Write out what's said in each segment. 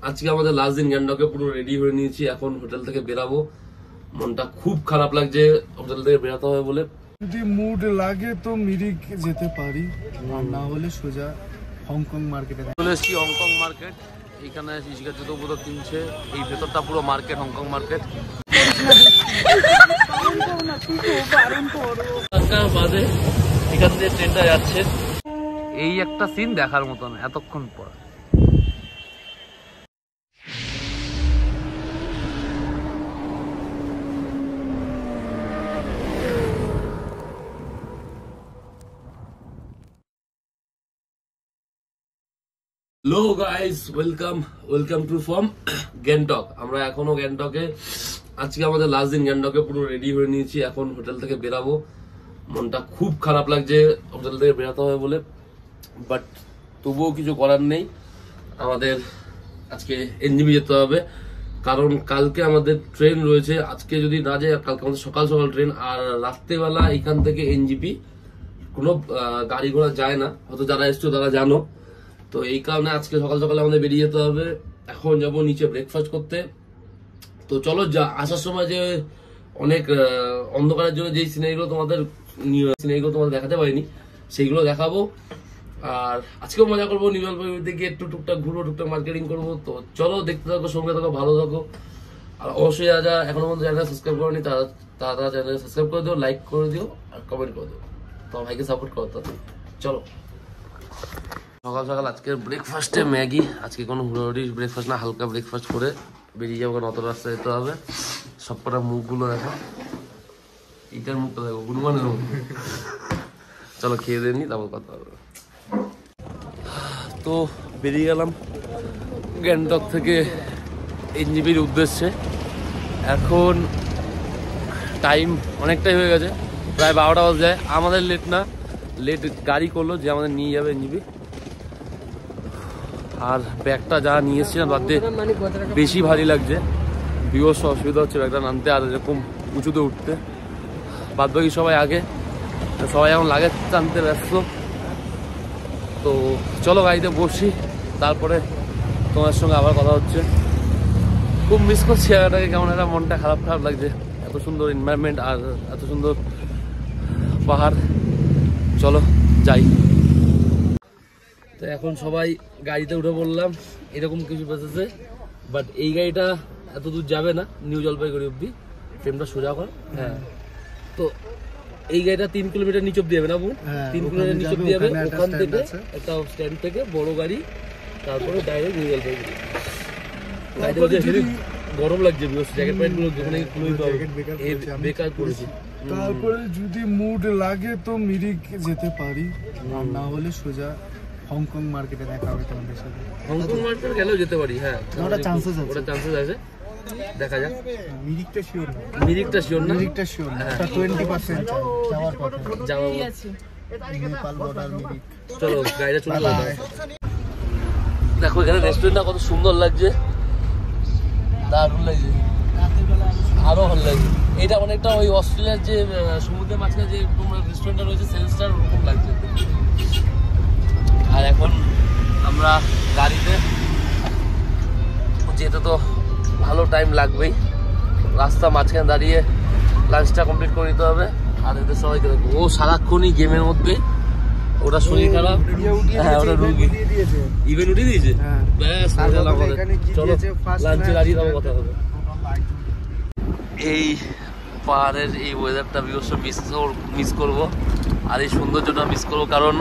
আজকে আমাদের লাস্ট দিন গ্যাংটকে পুরো রেডি হয়ে নিয়েছি। এখন হোটেল থেকে বেরাবো। মনটা খুব খারাপ লাগছে হোটেল থেকে বেরাতে হবে বলে। যদি মুড লাগে তো মিরিক যেতে পারি, আর না হলে সোজা হংকং মার্কেটে চলে এসেছি। হংকং মার্কেট, এইখানে শিশিকার জুতো পুরো কিনছে। এই ভেতরটা পুরো মার্কেট, হংকং মার্কেট। বাদে এখান দিয়ে ট্রেনটা যাচ্ছে। এই একটা সিন দেখার মতন এতক্ষণ পর। Hello guys, welcome to from Gangtok. আমরা এখনো গ্যাংটকে। আজকে আমাদের লাস্ট দিন গ্যাংটকে পুরো রেডি হয়ে নিয়েছি। এখন হোটেল থেকে বেরাবো। মনটা খুব খারাপ লাগছে হোটেল থেকে বেরাতে হবে বলে, বাট তবুও কিছু করার নেই। আমাদের আজকে এনজিপি যেতে হবে, কারণ কালকে আমাদের ট্রেন রয়েছে। আজকে যদি না যায়, কালকে আমাদের সকাল সকাল ট্রেন, আর রাত্রেবেলা এখান থেকে এনজিপি কোনো গাড়ি ঘোড়া যায় না। হয়তো যারা এসছো তারা জানো। তো এই কারণে আজকে সকাল সকালে আমাদের বেরিয়ে যেতে হবে। এখন যাবো নিচে ব্রেকফাস্ট করতে। তো চলো, যা আসার সময় যে অনেক অন্ধকারের জন্য যেই সিনারিগুলো তোমাদের দেখাতে পারিনি, সেইগুলো দেখাবো। আর আজকেও মজা করবো, নিউ জলপাইগুড়িতে গিয়ে একটু টুকটাক ঘুরবো, টুকটাক মার্কেটিং করবো। তো চলো, দেখতে থাকো, সঙ্গে থাকো, ভালো থাকো। আর অবশ্যই যারা এখনো পর্যন্ত চ্যানেল সাবস্ক্রাইব করেনি তারা চ্যানেল সাবস্ক্রাইব করে দিও, লাইক করে দিও আর কমেন্ট করে দিও। তো ভাইকে সাপোর্ট করো। তো চলো, সকাল সকাল আজকের ব্রেকফাস্টে ম্যাগি। আজকে কোনো হুড়োহুড়ি ব্রেকফাস্ট না, হালকা ব্রেকফাস্ট করে বেরিয়ে যাবো। কারণ অত রাস্তা যেতে হবে। সবকটা মুখগুলো দেখো, এইটার মুখটা দেখো, গুনমানের মুখ। চলো খেয়ে দিয়ে নি, তারপর কথা হবে। তো বেরিয়ে গেলাম গ্যাংটক থেকে এনজিপির উদ্দেশ্যে। এখন টাইম অনেকটাই হয়ে গেছে, প্রায় 12টা বাজে যায়। আমাদের লেট গাড়ি করলো যে আমাদের নিয়ে যাবে এনজিপি। আর ব্যাগটা যা নিয়ে এসেছিলাম তার দিয়ে বেশি ভারী লাগছে। বিভৎস অসুবিধা হচ্ছে ব্যাগটা নামতে আর এরকম উঁচুতে উঠতে। বাদ বাকি সবাই আগে, সবাই এখন লাগেজ টানতে ব্যস্ত। তো চলো গাড়িতে বসি, তারপরে তোমার সঙ্গে আবার কথা হচ্ছে। খুব মিস করছি জায়গাটাকে, কেমন একটা মনটা খারাপ লাগছে। এত সুন্দর এনভায়রনমেন্ট আর এত সুন্দর পাহাড়। চলো যাই। তো এখন সবাই গাড়িতে উঠে পড়লাম। এরকম কিছু বেঁচেছে, বাট এই গাড়িটা এত দূর যাবে না, নিউ জলপাইগুড়ি অব্দি। ট্রেনটা সোজা কর। হ্যাঁ, তো এই গাড়িটা 3 কিলোমিটার নিচ অব্দি যাবে না বোন? 3 কিলোমিটার নিচ অব্দি যাবে। ওখান থেকে একটা স্ট্যান্ড থেকে বড় গাড়ি, তারপরে ডাইরেক্ট নিউ জলপাইগুড়ি। গরম লাগছে, জ্যাকেট প্যান্ট গুলো বেকার করেছি। তারপরে যদি মুড লাগে তো মিরিক যেতে পারি, আর না হলে সোজা হংকং মার্কেটে দেখা হবে তোমাদের সাথে। হংকং মার্কেট গেলেও যেতে পারি। হ্যাঁ, ওটা চান্সেস আছে, দেখা যাক। মিরিকটা শিওর না, মিরিকটা শিওর না, 20% যাওয়ার কথা। যাওয়া নেপাল বর্ডার মিরিক। চলো গাড়িটা চলে যাবে। দেখো এখানে রেস্টুরেন্টটা কত সুন্দর লাগছে, দারুণ লাগছে, আরো ভালো লাগছে। এটা অনেকটা ওই অস্ট্রেলিয়ার যে সমুদ্রের মাঝখানে যে রেস্টুরেন্টটা রয়েছে, সেলসটার ওরকম লাগছে। আর এখন আমরা গাড়িতে যেতে তো ভালো টাইম লাগবেই। রাস্তা মাঝখানে দাঁড়িয়ে লাঞ্চটা কমপ্লিট করে নিতে হবে। আর এদের সবাইকে দেখো, ও সারাক্ষণই গেমের মধ্যে। ওটা শরীর খারাপ। হ্যাঁ, ওটা রুগী ইভেন্ট উঠিয়ে দিয়েছে। ব্যাস, চলো লাঞ্চে দাঁড়িয়ে যাবো, কথা হবে। এই পাহাড়ের এই ওয়েদারটা বিভৎস মিস করবো, আর এই সৌন্দর্যটা মিস করবো। কারণ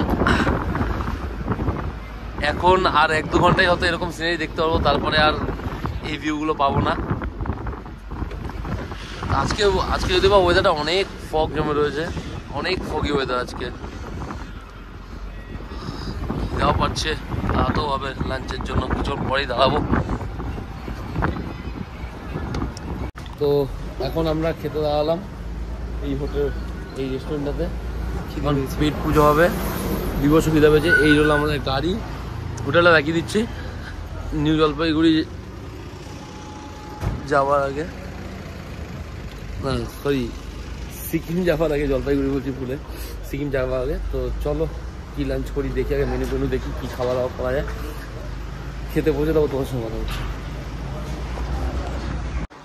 এখন আর 1-2 ঘন্টায় হয়তো এরকম সিনারি দেখতে পারবো, তারপরে আর এই ভিউগুলো পাবো না। আজকে যদি বা ওয়েদারটা অনেক ফগ জমে রয়েছে, অনেক ফগি ওয়েদার আজকে। যাওয়া পাচ্ছে, দাঁড়াতেও হবে লাঞ্চের জন্য, কিছুক্ষণ পরেই দাঁড়াবো। তো এখন আমরা খেতে দাঁড়ালাম এই এই রেস্টুরেন্টটাতে। পেট পুজো হবে, বিভৎস খিদে পেয়েছে। এই হলো আমাদের গাড়ি। হোটেলটা দেখিয়ে দিচ্ছি। নিউ জলপাইগুড়ি যাওয়ার আগে, সরি সিকিম যাওয়ার আগে, জলপাইগুড়ি বলছি ভুলে, সিকিম যাওয়ার আগে। তো চলো কি লাঞ্চ করি দেখি, আগে মেনু দেখি কি খাওয়া দাওয়া করা যায়। খেতে বসে তবে তোমার সঙ্গে কথা বলছি।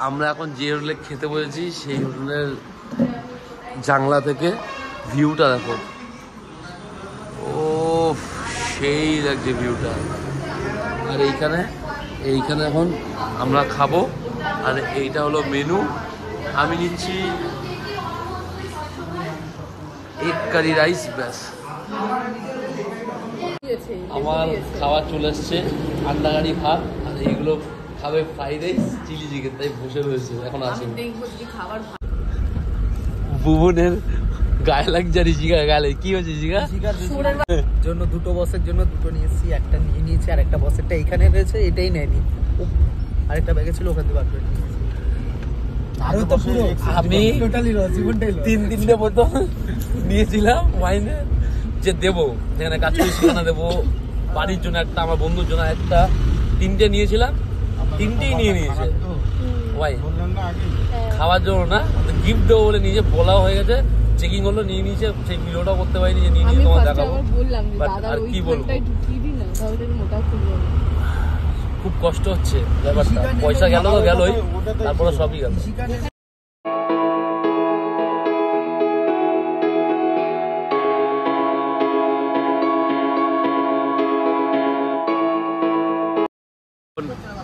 আমরা এখন যে হোটেলে খেতে বসেছি সেই হোটেলের জানলা থেকে ভিউটা দেখো, ও সেই লাগছে ভিউটা। আর এইখানে এখন আমরা খাবো। আর এইটা হলো মেনু। আমি নিচ্ছি এগ কারি রাইস, ব্যাস আমার খাবার চলে এসছে। আন্ডা কারি ভাত, আর এইগুলো খাবে ফ্রাইড রাইস চিলি চিকেন, তাই বসে রয়েছে এখন আছে। ভুবনের গায়ে লাগছে ঋষিকা গালে। কি হয়েছে ঋষিকা? জন্য দুটো বসের জন্য দুটো নিয়েছি, একটা নিয়ে নিয়েছি আর একটা বসেরটা এখানে রয়েছে, এটাই নেয়নি। আরেকটা ব্যাগে ছিল ওখান থেকে বার করে নিয়েছি। আরো তো পুরো আমি টোটালি লস, জীবনটাই লস। 3 বোতল নিয়েছিলাম ওয়াইনে, যে দেবো সেখানে কাজ করে সেখানে দেবো, বাড়ির জন্য একটা, আমার বন্ধুর জন্য একটা, 3টে নিয়েছিলাম, 3টেই নিয়ে নিয়েছে ওয়াইন খাওয়ার জন্য না, গিফট দেবো বলে নিজে বলাও হয়ে গেছে। চেকিং হলো, নিয়ে নিয়েছে, সেই ভিডিওটাও করতে পারিনি যে নিয়ে নিয়ে তোমার দেখাবো। আর কি বলবো, খুব কষ্ট হচ্ছে ব্যাপারটা। পয়সা গেল তো গেলই, তারপরে সবই গেল।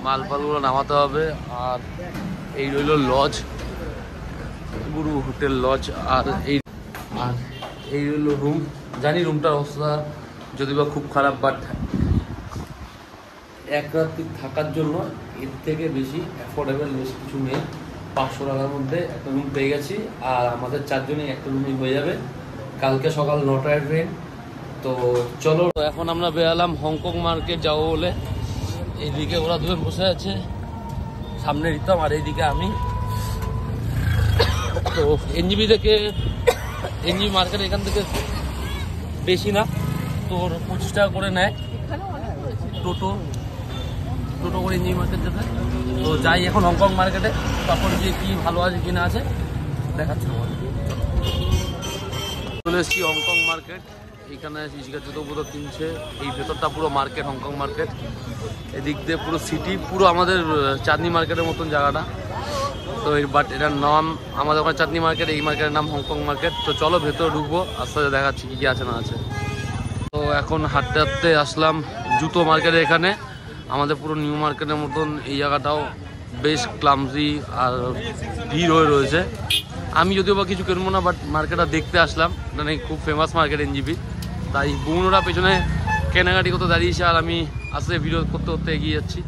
মালপালগুলো নামাতে হবে। আর এই রইল লজ, গুরু হোটেল লজ। আর এই রইল রুম। জানি রুমটার অবস্থা যদি বা খুব খারাপ, বাট এক রাত্রি থাকার জন্য এর থেকে বেশি অ্যাফোর্ডেবল বেশি কিছু নেই। 500 টাকার মধ্যে একটা রুম পেয়ে গেছি। আর আমাদের 4 জনেই একটা রুমই হয়ে যাবে। কালকে সকাল 9টায় ট্রেন। তো চলো, এখন আমরা বেরালাম হংকং মার্কেট যাবো বলে। এইদিকে ওরা দুজন বসে আছে, সামনে রিতম আর এইদিকে আমি। তো এনজিবি মার্কেট এখান থেকে বেশি না, তোর 25 টাকা করে নেয় টোটো করে এনজিবি মার্কেট যেতে। তো যাই এখন হংকং মার্কেটে, তখন যে কি ভালো আছে কি না আছে দেখাচ্ছি। চলে এসেছি হংকং মার্কেট। এইখানে ঋষিকা জুতো পুরো কিনছে। এই ভেতরটা পুরো মার্কেট, হংকং মার্কেট। এদিক দিয়ে পুরো সিটি, পুরো আমাদের চাঁদনি মার্কেটের মতন জায়গাটা। তো বাট এটার নাম আমাদের ওখানে চাঁদনি মার্কেট, এই মার্কেটের নাম হংকং মার্কেট। তো চলো ভেতরে ঢুকবো, আস্তে আস্তে দেখাচ্ছি কী কী আছে না আছে। তো এখন হাঁটতে হাঁটতে আসলাম জুতো মার্কেটে। এখানে আমাদের পুরো নিউ মার্কেটের মতন এই জায়গাটাও বেশ ক্লামজি আর ভিড় হয়ে রয়েছে। আমি যদিও বা কিছু কিনবো না, বাট মার্কেটটা দেখতে আসলাম। মানে খুব ফেমাস মার্কেট এনজিবি, তাই বোনরা পেছনে কেনাকাটি করতে দাঁড়িয়েছে আর আমি আস্তে ভিডিও করতে করতে এগিয়ে যাচ্ছি।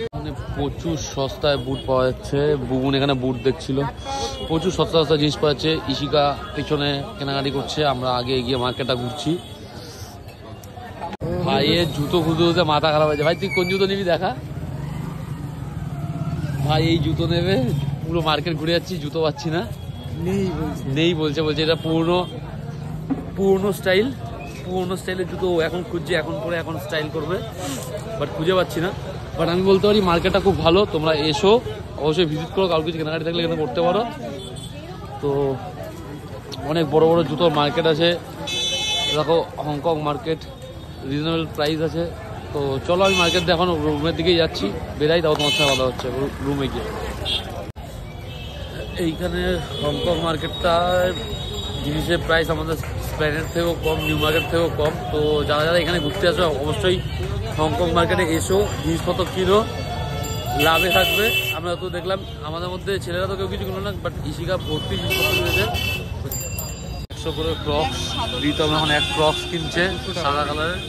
এখানে প্রচুর সস্তায় বুট পাওয়া যাচ্ছে। বুবুন এখানে বুট দেখছিল, প্রচুর সস্তা জিনিস পাওয়া যাচ্ছে। ইশিকা পেছনে কেনাকাটি করছে, আমরা আগে এগিয়ে মার্কেটটা ঘুরছি। ভাইয়ের জুতো খুঁজতে খুঁজতে মাথা খারাপ হয়েছে। ভাই তুই কোন জুতো নিবি দেখা? ভাই এই জুতো নেবে, পুরো মার্কেট ঘুরে যাচ্ছি, জুতো পাচ্ছি না। নেই বলছে এটা পুরনো স্টাইলের জুতো এখন খুঁজছে, এখন পরে এখন স্টাইল করবে, বাট খুঁজে পাচ্ছি না। বাট আমি বলতে পারি মার্কেটটা খুব ভালো, তোমরা এসো, অবশ্যই ভিজিট করো। কারো কিছু কেনাকাটি থাকলে এখানে করতে পারো। তো অনেক বড় বড় জুতোর মার্কেট আছে। দেখো হংকং মার্কেট, রিজনেবল প্রাইস আছে। তো চলো আমি মার্কেট দিয়ে এখন রুমের দিকেই যাচ্ছি, বেরাই তাও তোমার সাথে কথা হচ্ছে রুমে গিয়ে। এইখানে হংকং মার্কেটটার জিনিসের প্রাইস আমাদের প্ল্যানের থেকেও কম, নিউ মার্কেট থেকেও কম। তো যারা এখানে ঘুরতে আসো অবশ্যই হংকং মার্কেটে এসো, জিনিসপত্র কিনো, লাভে থাকবে। আমরা তো দেখলাম আমাদের মধ্যে ছেলেরা তো কেউ কিছু কিনো না, বাট ইশিকা ভর্তি জিনিসপত্র কিনেছে। 100 করে ক্রক্স, রিতম এখন 1 ক্রক্স কিনছে সাদা কালারের।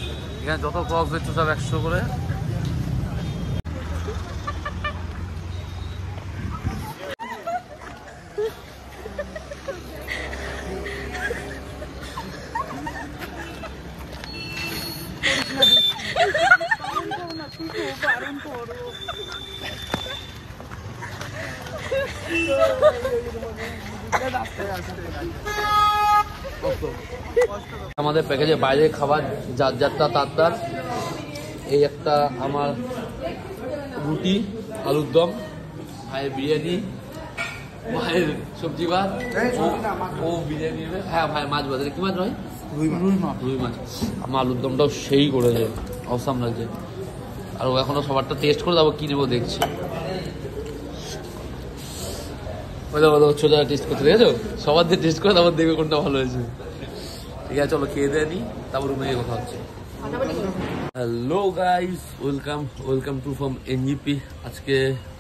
এখানে যত ক্রক্স দেখছো সব 100 করে। আমাদের প্যাকেজে বাইরে খাবার যার যারটা তার। এই একটা আমার রুটি, আলুর দম, ভাইয়ের বিরিয়ানি, ভাইয়ের সবজি ভাত, ও বিরিয়ানি নেবে। হ্যাঁ ভাই মাছ ভাত, কি মাছ ভাই? রুই মাছ। আমার আলুর দমটাও সেই করেছে, অসাম লাগছে। আর ও এখনো সবারটা টেস্ট করে তারপর কি নেবো দেখছি। ছোট টেস্ট করতে ঠিক আছে, সবার দিয়ে টেস্ট করে তারপর দেখবে কোনটা ভালো হয়েছে। ঠিক আছে চলো খেয়ে দিয়ে নিই, তারপর রুমে গিয়ে কথা হচ্ছে। Hello guys, welcome to from NJP. আজকে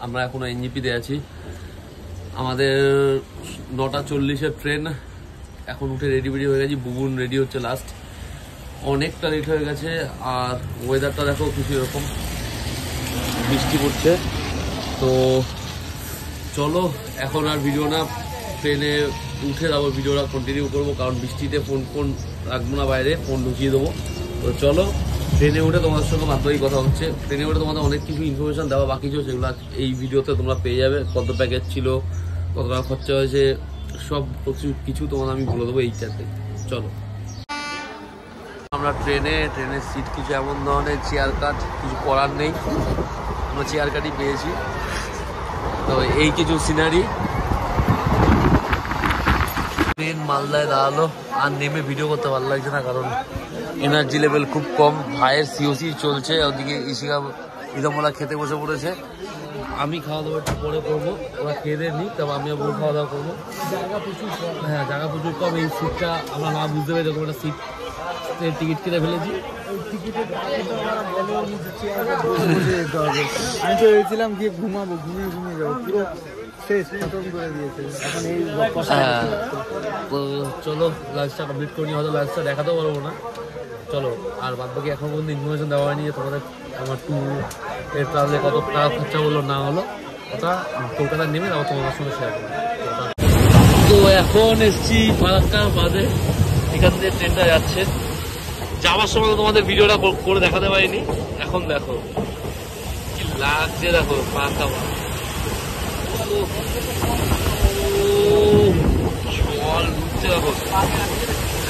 আমরা এখনো এনজিপিতে আছি। আমাদের 9:40-এর ট্রেন। এখন উঠে রেডি হয়ে গেছি। বুবুন রেডি হচ্ছে লাস্ট। অনেকটা লেট হয়ে গেছে। আর ওয়েদারটা দেখো কিছু এরকম, বৃষ্টি পড়ছে। তো চলো এখন আর ভিডিও না, ট্রেনে উঠে তারপর ভিডিওটা কন্টিনিউ করবো, কারণ বৃষ্টিতে ফোন রাখবো না, বাইরে ফোন ঢুকিয়ে দেবো। তো চলো ট্রেনে উঠে তোমাদের সঙ্গে মাধ্যমিক কথা হচ্ছে। ট্রেনে উঠে তোমাদের অনেক কিছু ইনফরমেশন দেওয়া বাকি ছিল, সেগুলো এই ভিডিওতে তোমরা পেয়ে যাবে। কত প্যাকেজ ছিল, কত টাকা খরচা হয়েছে, সব কিছু তোমাদের আমি বলে দেবো এই চারটে। চলো আমরা ট্রেনের সিট কিছু এমন ধরনের চেয়ার কাট, কিছু করার নেই, আমরা চেয়ার কাটই পেয়েছি। তো এই কিছু সিনারি। ট্রেন মালদায় দাঁড়ালো, আর নেমে ভিডিও করতে ভালো লাগছে না, কারণ এনার্জি লেভেল খুব কম। ভাইয়ের সিওসি চলছে, ওদিকে ইশিকা ইদমলা খেতে বসে পড়েছে। আমি খাওয়া দাওয়া একটু পরে করবো, ওরা খেয়ে দিয়ে নিই, তারপর আমি আবার খাওয়া দাওয়া করবো। হ্যাঁ জায়গা প্রচুর কম। এই সিটটা আমরা না বুঝতে পারি, যখন একটা সিট টিকিট কেটে ফেলেছি। আমি তো ভেবেছিলাম গিয়ে ঘুমিয়ে যাবো, পুরো শেষ খতম করে দিয়েছে। এখন এই তো চলো লাঞ্চটা কমপ্লিট করি, হয়তো লাঞ্চটা দেখাতেও পারবো না। চলো আর বাদ বাকি এখন পর্যন্ত ইনফরমেশন দেওয়া হয়নি যে তোমাদের আমার এর ট্রাভেলে কত টাকা খরচা হলো না হলো, ওটা কলকাতায় নেমে তারপর তোমাদের সঙ্গে শেয়ার করবো। তো এখন এসছি ফারাক্কার বাদে, এখান থেকে ট্রেনটা যাচ্ছে। যাওয়ার সময় তোমাদের ভিডিওটা করে দেখাতে পারিনি, এখন দেখো কি লাগছে, দেখো ফারাক্কা জল ঢুকছে দেখো।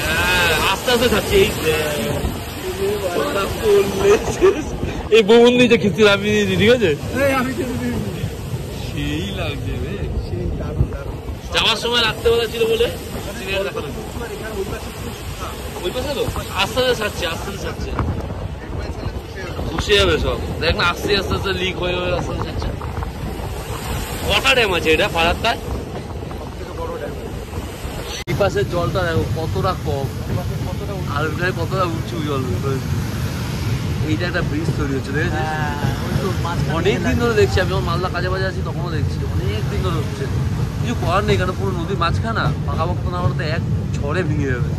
হ্যাঁ আস্তে আস্তে যাচ্ছে। এই বোন নিচে খিস্তি আমি নিয়েছি, ঠিক আছে সেই লাগছে রে। যাওয়ার সময় রাত্রেবেলা ছিল বলে দেখানো ওই পাশে তো আস্তে আস্তে ছাড়ছে বসে যাবে সব। দেখ না আস্তে আস্তে লিক হয়ে আস্তে আস্তে ছাড়ছে। কটা ড্যাম আছে এটা ফারাক্কার? এই পাশের জলটা দেখো কতটা কম, আর কতটা উঁচু জল। এইটা একটা ব্রিজ তৈরি হচ্ছে, দেখেছি অনেকদিন ধরে দেখছি। আমি যখন মালদা কাজে বাজে আছি তখনও দেখছি, অনেকদিন ধরে হচ্ছে। কিছু করার নেই, কারণ পুরো নদীর মাঝখানা, পাকাপোক্ত না হলে এক ঝড়ে ভেঙে যাবে।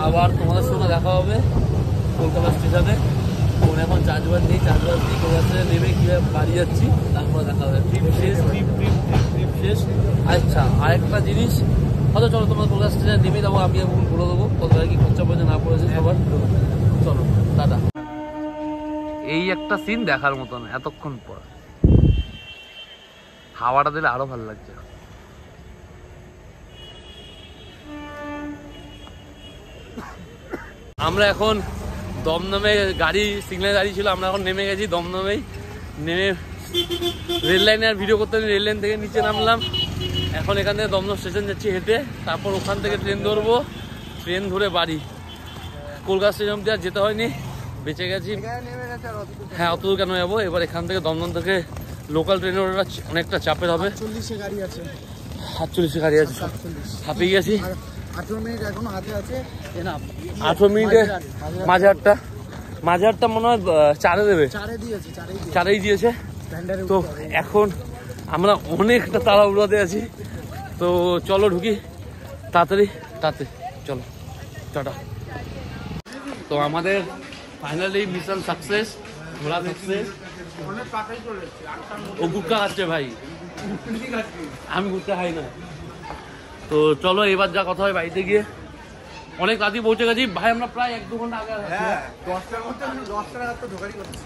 আবার তোমাদের সঙ্গে দেখা হবে কলকাতা স্টেশনে। ফোন এখন চার্জবার নেই, কলকাতা নেমে কীভাবে বাড়ি যাচ্ছি তারপরে দেখা হবে। ট্রিপ শেষ। আচ্ছা আরেকটা জিনিস, হয়তো চলো তোমার কলকাতা স্টেশনে নেমে যাবো, আমি এখন বলে দেবো কত কি খরচা পড়েছে না পড়েছে সবার। চলো দাদা, এই একটা সিন দেখার মতন এতক্ষণ পর। হাওয়াটা দিলে আরো ভালো লাগছে। আমরা এখন দমদমে গাড়ি সিগন্যাল গাড়ি ছিল, আমরা এখন নেমে গেছি দমদমেই। নেমে রেল লাইনে আর ভিডিও করতে রেল লাইন থেকে নিচে নামলাম। এখন এখান থেকে দমদম স্টেশন যাচ্ছি হেঁটে, তারপর ওখান থেকে ট্রেন ধরবো, ট্রেন ধরে বাড়ি। কলকাতা স্টেশন দিয়ে আর যেতে হয়নি, বেঁচে গেছি। হ্যাঁ অতদূর কেন যাবো। এবার এখান থেকে দমদম থেকে লোকাল ট্রেনের ওটা অনেকটা চাপের হবে। 48 গাড়ি আছে, 48 গাড়ি আছে, হাঁপিয়ে গেছি। 18 মিনিট এখনো হাতে আছে। 18 মিনিটে মাঝে আটটা মনে হয় চারে দেবে, চারেই দিয়েছে। তো এখন আমরা অনেকটা তাড়াহুড়োতে আছি, তো চলো ঢুকি তাড়াতাড়ি চলো টাটা। তো আমাদের ফাইনালি মিশন সাকসেস, ঘোরা সাকসেস। ও গুটকা খাচ্ছে ভাই, আমি গুটকা খাই না। তো চলো এবার যা কথা হয় বাড়িতে গিয়ে। অনেক রাতেই পৌঁছে গেছি ভাই, আমরা প্রায় 1-2 ঘন্টা আগে।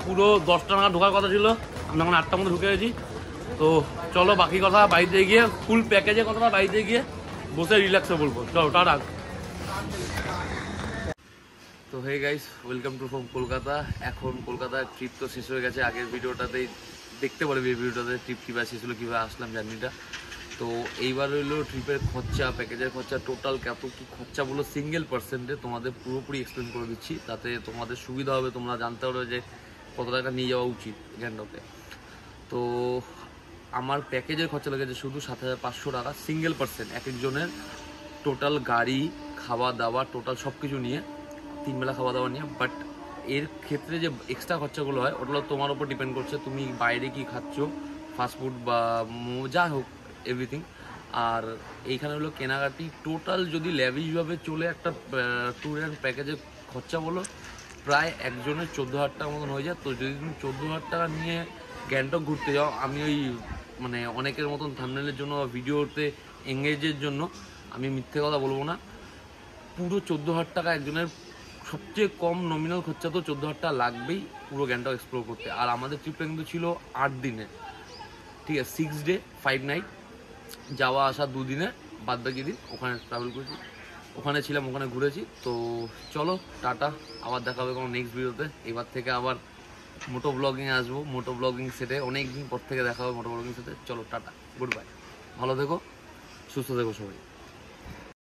পুরো 10টা নাগাদ ঢোকার কথা ছিল, আমরা এখন 8টার মধ্যে ঢুকে গেছি। তো চলো বাকি কথা বাড়িতে গিয়ে, ফুল প্যাকেজের কথাটা বাড়িতে গিয়ে বসে রিল্যাক্সে বলবো। চলো টাটা। তো hey guys, welcome to from Kolkata. এখন কলকাতার ট্রিপ তো শেষ হয়ে গেছে। আগের ভিডিওটাতেই দেখতে পারবে, এই ভিডিওটাতে ট্রিপ কীভাবে শেষ হলো, কীভাবে আসলাম জার্নিটা। তো এইবার হইলো ট্রিপের খরচা, প্যাকেজের খরচা, টোটাল কত কী খরচা বলো সিঙ্গেল পার্সেন্টে তোমাদের পুরোপুরি এক্সপ্লেন করে দিচ্ছি, তাতে তোমাদের সুবিধা হবে, তোমরা জানতে পারবে যে কত টাকা নিয়ে যাওয়া উচিত গ্যাংটকে। তো আমার প্যাকেজের খরচা লেগেছে শুধু 7,500 টাকা সিঙ্গেল পার্সেন্ট, এক একজনের। টোটাল গাড়ি, খাওয়া দাওয়া, টোটাল সব কিছু নিয়ে, 3 বেলা খাওয়া দাওয়া নিয়ে। বাট এর ক্ষেত্রে যে এক্সট্রা খরচাগুলো হয় ওগুলো তোমার উপর ডিপেন্ড করছে, তুমি বাইরে কি খাচ্ছ, ফাস্টফুড বা যা হোক এভরিথিং। আর এইখানে হলো কেনাকাটি, টোটাল যদি ল্যাভিশভাবে চলে একটা ট্যুর অ্যান্ড প্যাকেজের খরচা বলো প্রায় একজনের 14,000 টাকা মতন হয়ে যায়। তো যদি তুমি 14,000 টাকা নিয়ে গ্যাংটক ঘুরতে যাও, আমি ওই মানে অনেকের মতন থাম্বনেলের জন্য বা ভিডিওতে এঙ্গেজের জন্য আমি মিথ্যে কথা বলবো না, পুরো 14,000 টাকা একজনের, সবচেয়ে কম নমিনাল খরচা তো 14,000 টাকা লাগবেই পুরো গ্যাংটক এক্সপ্লোর করতে। আর আমাদের ট্রিপটা কিন্তু ছিল 8 দিনের, ঠিক আছে, 6 ডে 5 নাইট, যাওয়া আসা 2 দিনের, বাদ বাকি দিন ওখানে ট্রাভেল করেছি, ওখানে ছিলাম, ওখানে ঘুরেছি। তো চলো টাটা, আবার দেখা হবে কোনো নেক্সট ভিডিওতে। এবার থেকে আবার মোটো ব্লগিংয়ে আসবো, মোটো ব্লগিং সেটে অনেক দিন পর থেকে দেখা হবে মোটো ব্লগিং সেটে। চলো টাটা, গুড বাই, ভালো থেকো, সুস্থ থেকো সবাই।